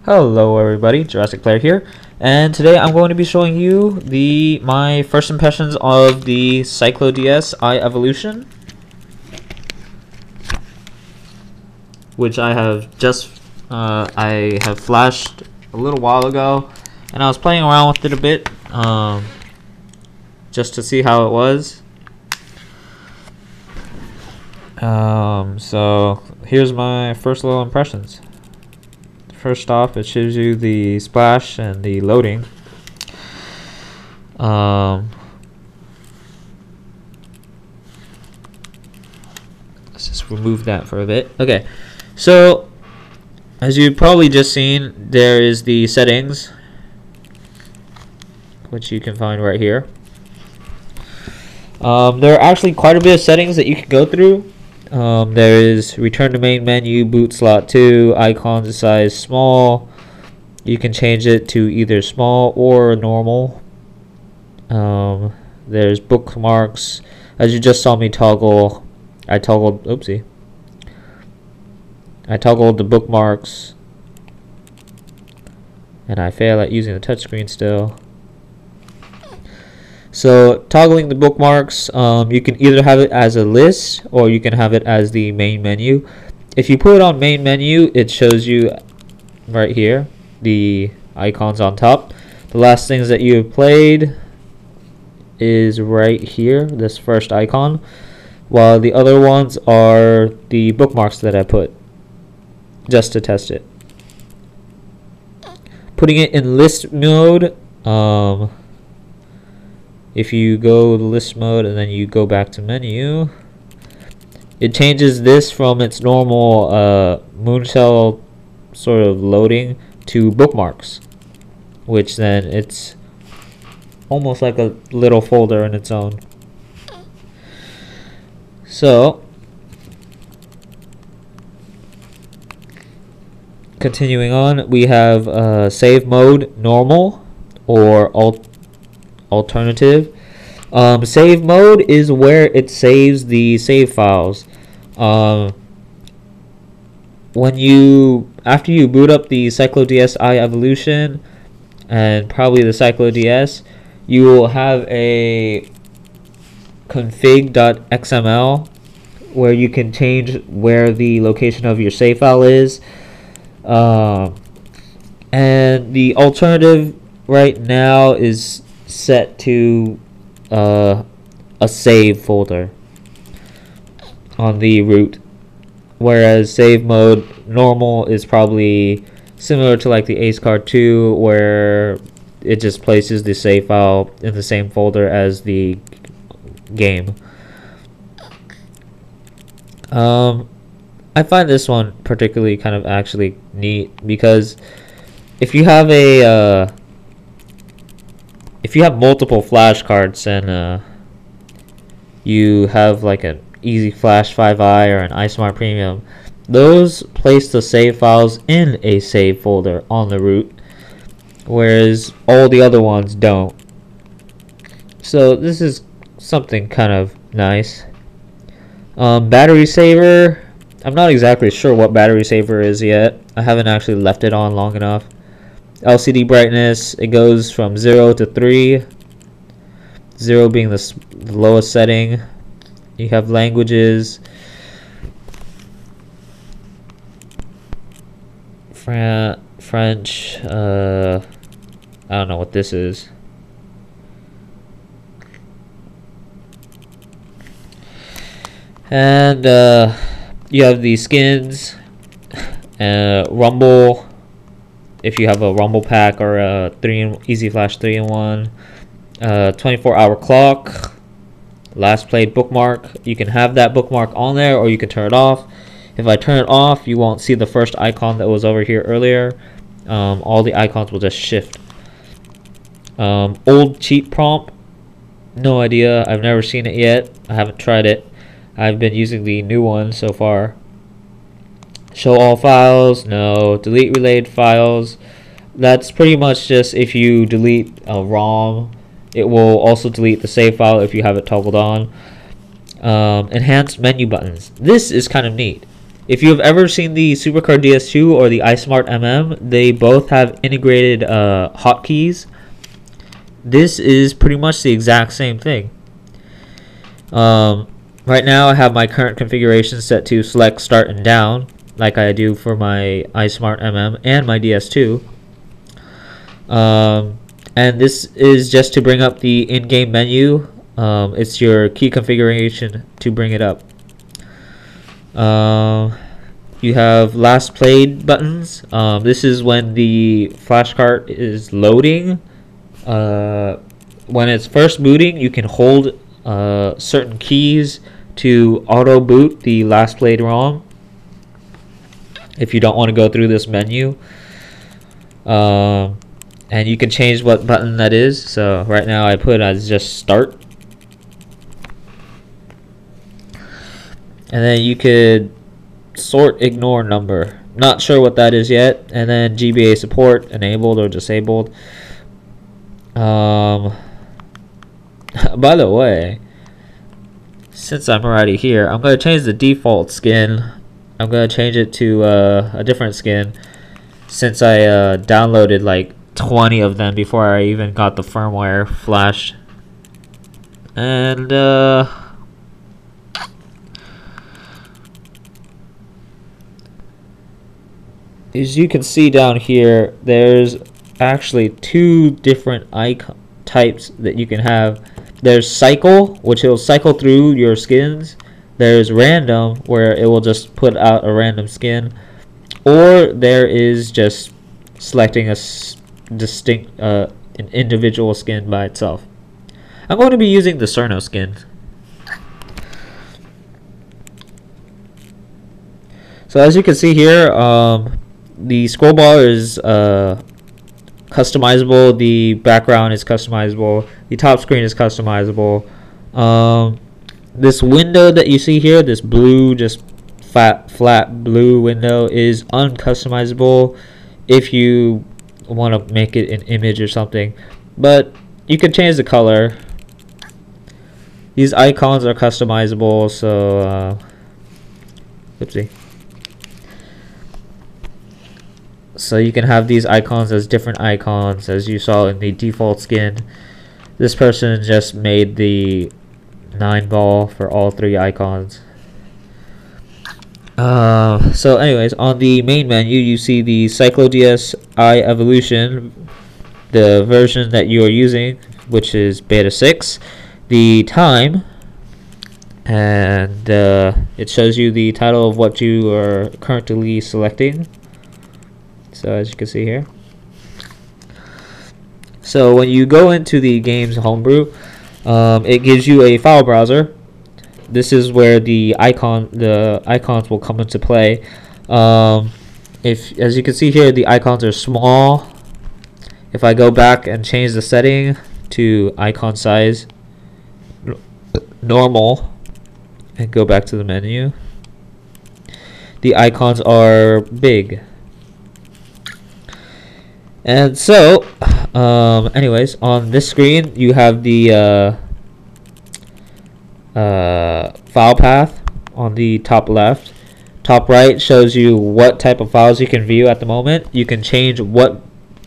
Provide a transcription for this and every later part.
Hello everybody, Jurassic Player here, and today I'm going to be showing you my first impressions of the CycloDS iEvolution, which I have flashed a little while ago, and I was playing around with it a bit, just to see how it was. So here's my first little impressions. First off, it shows you the splash and the loading. Let's just remove that for a bit. Okay, so as you've probably just seen, there is the settings, which you can find right here. There are actually quite a bit of settings that you can go through. There is return to main menu, boot slot 2, icons size small. You can change it to either small or normal. There's bookmarks. As you just saw me toggle, I toggled the bookmarks, and I fail at using the touchscreen still. So toggling the bookmarks, you can either have it as a list or you can have it as the main menu. If you put it on main menu, it shows you right here the icons on top. The last things that you have played is right here, this first icon, while the other ones are the bookmarks that I put just to test it. Putting it in list mode, if you go to list mode and then you go back to menu, it changes this from its normal Moonshell sort of loading to bookmarks, which then it's almost like a little folder in its own. So continuing on, we have save mode normal or alternative. Save mode is where it saves the save files. After you boot up the CycloDS iEvolution and probably the CycloDS, you will have a config.xml where you can change where the location of your save file is. And the alternative right now is set to a save folder on the root, whereas save mode normal is probably similar to like the Ace Card 2, where it just places the save file in the same folder as the game. I find this one particularly kind of actually neat, because if you have multiple flashcards and you have like an Easy Flash 5i or an iSmart Premium, those place the save files in a save folder on the root, whereas all the other ones don't. So this is something kind of nice. Battery saver, I'm not exactly sure what battery saver is yet. I haven't actually left it on long enough. LCD brightness, it goes from 0 to 3, 0 being the lowest setting. You have languages, French, I don't know what this is. And you have the skins, Rumble, if you have a Rumble pack or a Easy Flash 3-in-1, 24-hour clock, last played bookmark. You can have that bookmark on there or you can turn it off. If I turn it off, you won't see the first icon that was over here earlier. All the icons will just shift. Old cheat prompt, no idea. I've never seen it yet. I haven't tried it. I've been using the new one so far. Show all files, no. Delete related files, that's pretty much just if you delete a ROM, it will also delete the save file if you have it toggled on. Enhanced menu buttons, this is kind of neat. If you've ever seen the Supercard DS2 or the iSmart MM, they both have integrated hotkeys. This is pretty much the exact same thing. Right now I have my current configuration set to select start and down, like I do for my iSmart MM and my DS2. And this is just to bring up the in-game menu. It's your key configuration to bring it up. You have last played buttons. This is when the flashcard is loading. When it's first booting, you can hold certain keys to auto boot the last played ROM if you don't want to go through this menu. And you can change what button that is. So right now I put as just start. And then you could sort ignore number. Not sure what that is yet. And then GBA support enabled or disabled. By the way, since I'm already here, I'm going to change the default skin. I'm going to change it to a different skin, since I downloaded like 20 of them before I even got the firmware flashed. And as you can see down here, there's actually two different icon types that you can have. There's cycle, which will cycle through your skins. There's random, where it will just put out a random skin. Or there is just selecting a distinct an individual skin by itself. I'm going to be using the Cerno skin. So as you can see here, the scroll bar is customizable, the background is customizable, the top screen is customizable. This window that you see here, this blue, just flat blue window, is uncustomizable if you want to make it an image or something, but you can change the color. These icons are customizable, so oopsie. So you can have these icons as different icons, as you saw in the default skin. This person just made the 9-ball for all 3 icons. So anyways, on the main menu you see the CycloDS iEvolution, the version that you are using, which is beta 6, the time, and it shows you the title of what you are currently selecting. So as you can see here, so when you go into the game's homebrew, it gives you a file browser. This is where the icons will come into play. If, as you can see here, the icons are small. If I go back and change the setting to icon size normal and go back to the menu, the icons are big. And so anyways, on this screen you have the file path on the top left. Top right shows you what type of files you can view at the moment. You can change what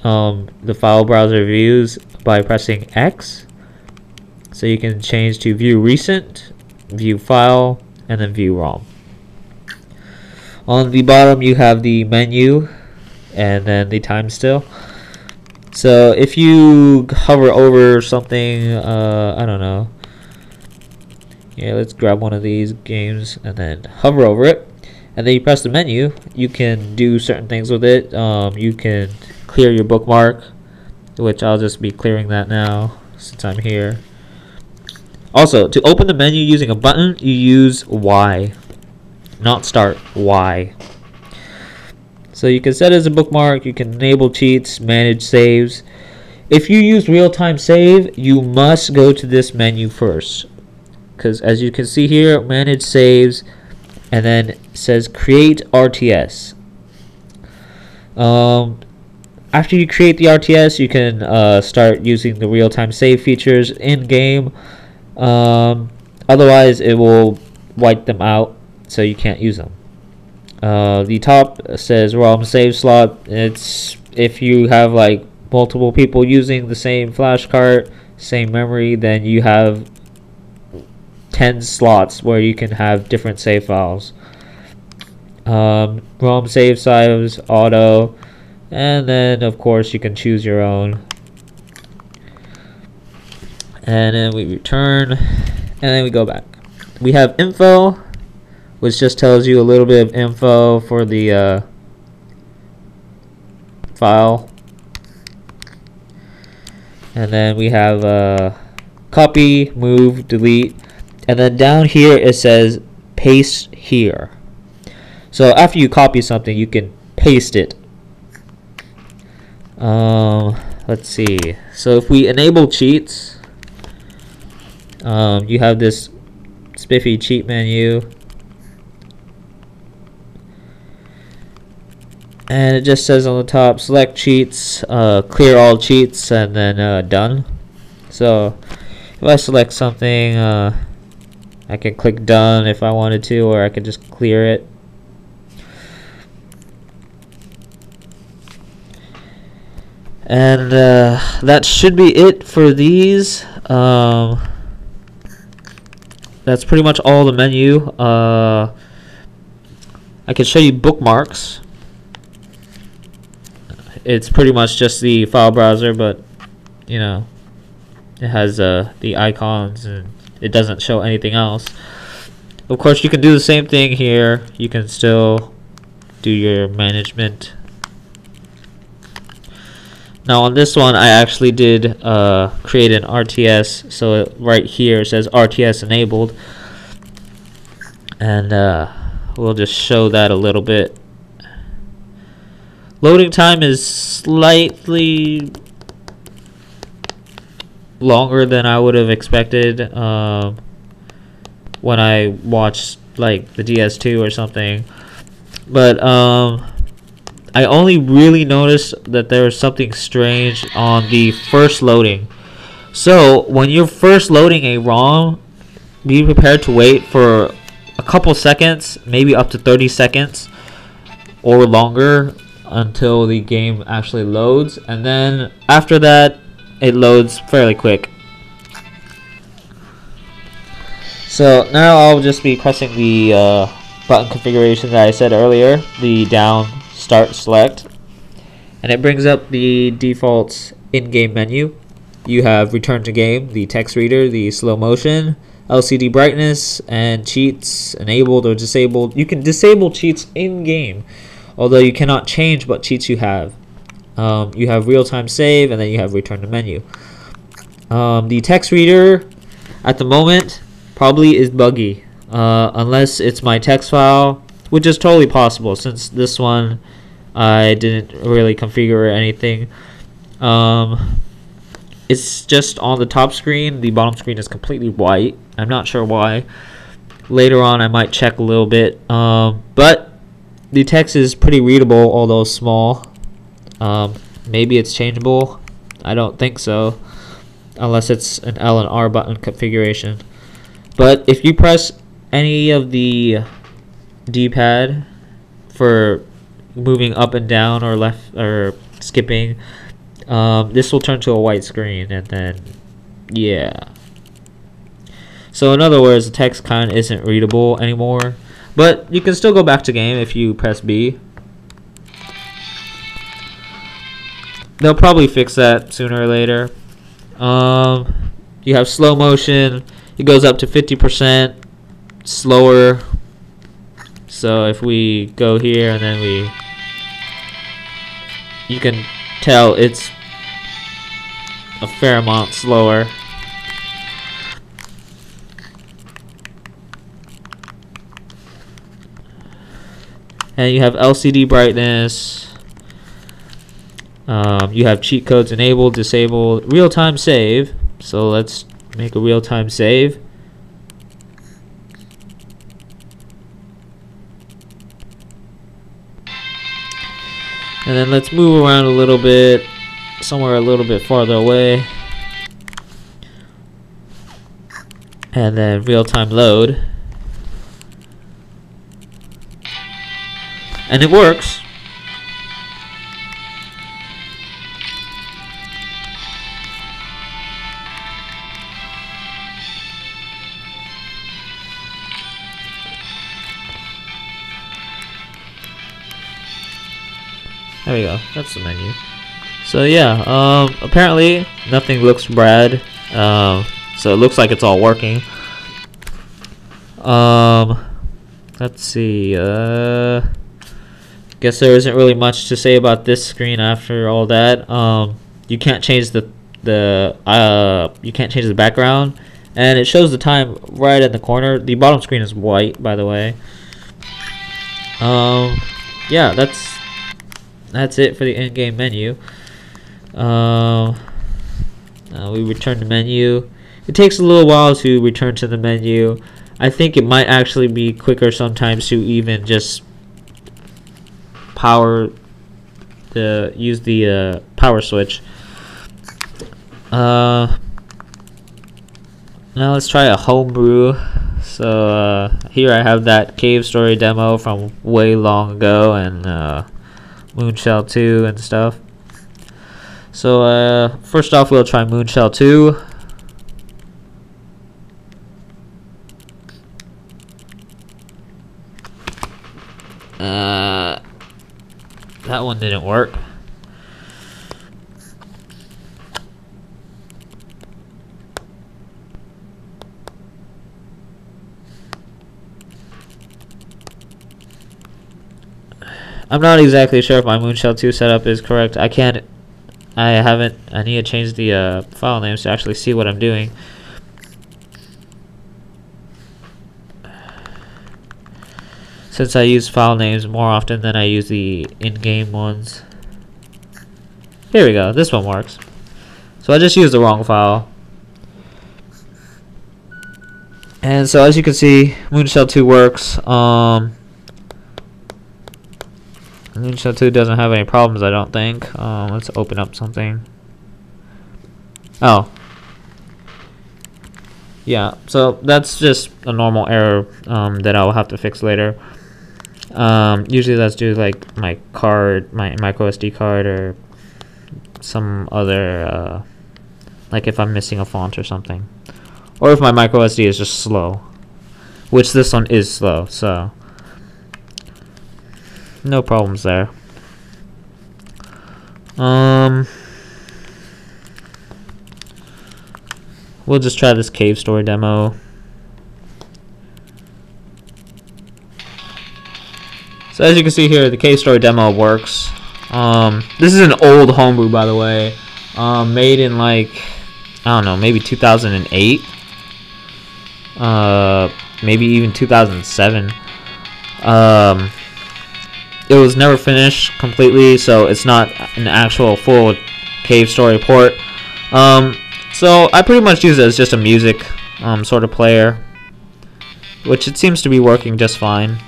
the file browser views by pressing X. So you can change to view recent, view file, and then view ROM. On the bottom you have the menu and then the time still. So if you hover over something, I don't know, yeah, let's grab one of these games and then hover over it, and then you press the menu. You can do certain things with it. You can clear your bookmark, which I'll just be clearing that now since I'm here. Also, to open the menu using a button, you use Y, not start, Y. So you can set it as a bookmark, you can enable cheats, manage saves. If you use real-time save, you must go to this menu first, because as you can see here, manage saves, and then it says create RTS. After you create the RTS, you can start using the real-time save features in game. Otherwise it will wipe them out, so you can't use them. The top says ROM save slot. It's if you have like multiple people using the same flash card, same memory, then you have 10 slots where you can have different save files. ROM save size, auto, and then of course you can choose your own. And then we return, and then we go back. We have info, which just tells you a little bit of info for the file. And then we have copy, move, delete, and then down here it says paste here. So after you copy something, you can paste it. Let's see. So if we enable cheats, you have this spiffy cheat menu, and it just says on the top select cheats, clear all cheats, and then done. So if I select something, I can click done if I wanted to, or I could just clear it. And that should be it for these. That's pretty much all the menu. I can show you bookmarks. It's pretty much just the file browser, but you know, it has the icons and it doesn't show anything else. Of course, you can do the same thing here. You can still do your management. Now on this one, I actually did create an RTS, so right here it says RTS enabled, and we'll just show that a little bit. Loading time is slightly longer than I would have expected when I watched like the DS2 or something, but I only really noticed that there was something strange on the first loading. So when you're first loading a ROM, be prepared to wait for a couple seconds, maybe up to 30 seconds or longer, until the game actually loads, and then after that it loads fairly quick. So now I'll just be pressing the button configuration that I said earlier, the down, start, select, and it brings up the default in-game menu. You have return to game, the text reader, the slow motion, LCD brightness, and cheats enabled or disabled. You can disable cheats in-game, although you cannot change what cheats you have. You have real-time save, and then you have return to menu. The text reader at the moment probably is buggy, unless it's my text file, which is totally possible since this one I didn't really configure anything. It's just on the top screen. The bottom screen is completely white. I'm not sure why. Later on I might check a little bit, but the text is pretty readable, although small. Maybe it's changeable. I don't think so, unless it's an L and R button configuration. But if you press any of the D-pad for moving up and down or left or skipping, this will turn to a white screen, and then yeah. So in other words, the text kind of isn't readable anymore, but you can still go back to game if you press B. They'll probably fix that sooner or later. You have slow motion. It goes up to 50% slower. So if we go here and then you can tell it's a fair amount slower. And you have LCD brightness. You have cheat codes enabled, disabled, real-time save. So let's make a real-time save. And then let's move around a little bit, somewhere a little bit farther away. And then real-time load. and it works. There we go. That's the menu. So yeah, apparently nothing looks bad. So it looks like it's all working. Let's see. Guess there isn't really much to say about this screen after all that. You can't change the background, and it shows the time right in the corner. The bottom screen is white, by the way. Yeah, that's it for the in-game menu. We return the menu. It takes a little while to return to the menu. I think it might actually be quicker sometimes to even just use the power switch. Now let's try a homebrew. So here I have that cave story demo from way long ago, and Moonshell 2 and stuff. So first off, we'll try Moonshell 2. That one didn't work. I'm not exactly sure if my Moonshell 2 setup is correct. I need to change the file names to actually see what I'm doing. Since I use file names more often than I use the in-game ones. Here we go, this one works. So I just used the wrong file. And so as you can see, Moonshell 2 works. Moonshell 2 doesn't have any problems, I don't think. Let's open up something. Oh. Yeah, so that's just a normal error that I'll have to fix later. Usually that's due to like my micro SD card, or some other like if I'm missing a font or something, or if my micro SD is just slow, which this one is slow, so no problems there. We'll just try this cave story demo. So as you can see here, the cave story demo works. This is an old homebrew, by the way, made in like, I don't know, maybe 2008, maybe even 2007. It was never finished completely, so it's not an actual full cave story port. So I pretty much use it as just a music sort of player, which it seems to be working just fine.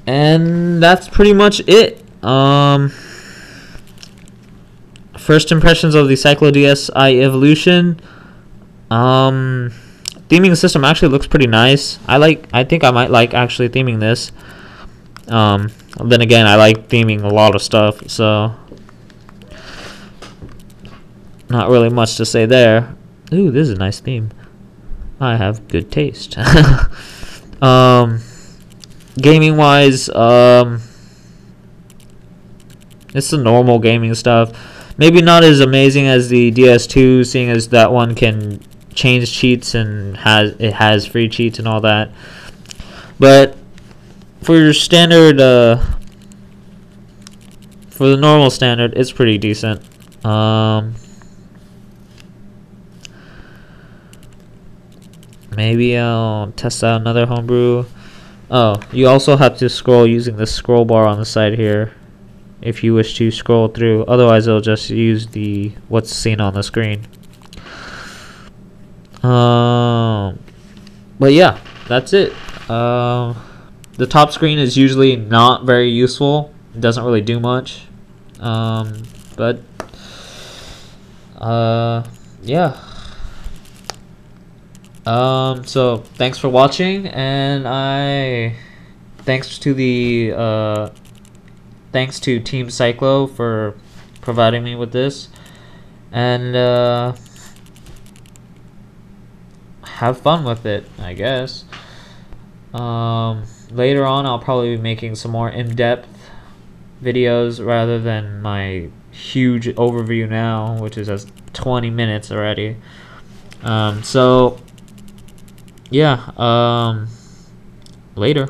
And that's pretty much it. First impressions of the CycloDS iEvolution. Theming system actually looks pretty nice. I think I might like actually theming this. Then again, I like theming a lot of stuff, so not really much to say there. Ooh, this is a nice theme. I have good taste. Gaming wise, it's the normal gaming stuff. Maybe not as amazing as the DS2, seeing as that one can change cheats and it has free cheats and all that. But for your standard, for the normal standard, it's pretty decent. Maybe I'll test out another homebrew. Oh, you also have to scroll using the scroll bar on the side here if you wish to scroll through. Otherwise, it'll just use the what's seen on the screen. But yeah, that's it. The top screen is usually not very useful. It doesn't really do much. But yeah. So thanks for watching, and thanks to thanks to Team Cyclo for providing me with this, and have fun with it, I guess. Later on, I'll probably be making some more in-depth videos rather than my huge overview now, which is at 20 minutes already. So yeah, later.